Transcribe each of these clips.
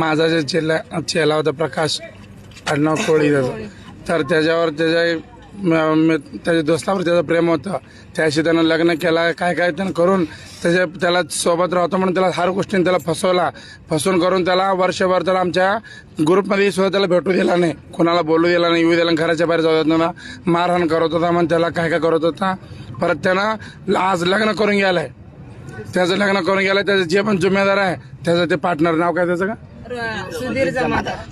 माझा जे चेला होता प्रकाश आडनाव कोळी तर त्याच्यावर त्याच्या दोस्तावर त्याचं प्रेम होतं. त्याशी त्यानं लग्न केला, काय काय त्यानं करून त्याला सोबत राहतो म्हणून त्याला हर गोष्टीने त्याला फसवून करून त्याला वर्षभर त्याला आमच्या ग्रुपमध्ये सुद्धा त्याला भेटू दिला नाही, कोणाला बोलू दिला नाही, येऊ दिला, घराच्या बाहेर जाऊ देत नव्हता, मारहाण करत होता, मग त्याला काय काय करत होता. परत त्यानं आज लग्न करून गेलाय, त्याचं जे पण जुम्मेदार आहे त्याचं ते पार्टनर नाव काय त्याचं का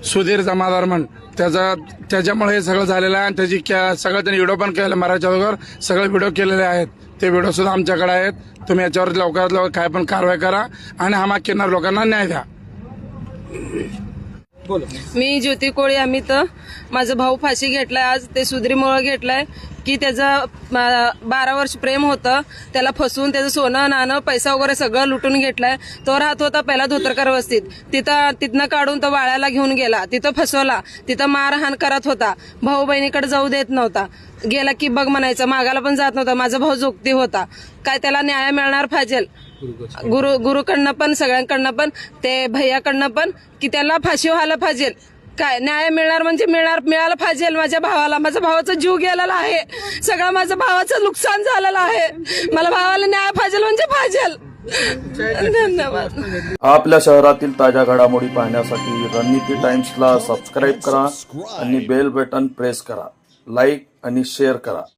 सुधीर जमादार म्हण त्याच्यामुळे हे सगळं झालेलं आहे. आणि त्याची सगळं त्यांनी व्हिडिओ पण केले, मराठीच्या अगोदर सगळे व्हिडिओ केलेले आहेत. ते व्हिडिओ सुद्धा आमच्याकडे आहेत. तुम्ही याच्यावर लवकरात लवकर काय पण कारवाई करा आणि हा किन्नर लोकांना न्याय द्या. मी ज्योती कोळी अमित. माझा भाऊ फाशी घेतलाय आज. ते सुधीरमुळे घेतलाय की त्याचं 12 वर्ष प्रेम होतं, त्याला फसवून त्याचं सोनं नाणं पैसा वगैरे सगळं लुटून घेतलाय. तो राहत होता पहिला धोतरकर वस्तीत, तिथनं काढून तो वाळ्याला घेऊन गेला, तिथं फसवला, तिथं मारहाण करत होता, भाऊ बहिणीकडे जाऊ देत नव्हता, गेला की बघ म्हणायचं, मागायला पण जात नव्हता. माझा भाऊ जोगती होता. काय त्याला न्याय मिळणार पाहिजे, गुरुकडनं पण सगळ्यांकडनं पण ते भैयाकडनं पण, की त्याला फाशी व्हायला पाहिजे. काय न्याय मिळणार म्हणजे मिळालं पाहिजे. माझ्या भावाचा जीव गेलेला आहे, सगळं माझ्या भावाचं नुकसान झालेलं आहे. मला भावाला न्याय पाहिजे म्हणजे पाहिजे. धन्यवाद. आपल्या शहरातील ताज्या घडामोडी पाहण्यासाठी रणनीती टाइम्सला सबस्क्राईब करा आणि बेल बटन प्रेस करा, लाईक आणि शेअर करा.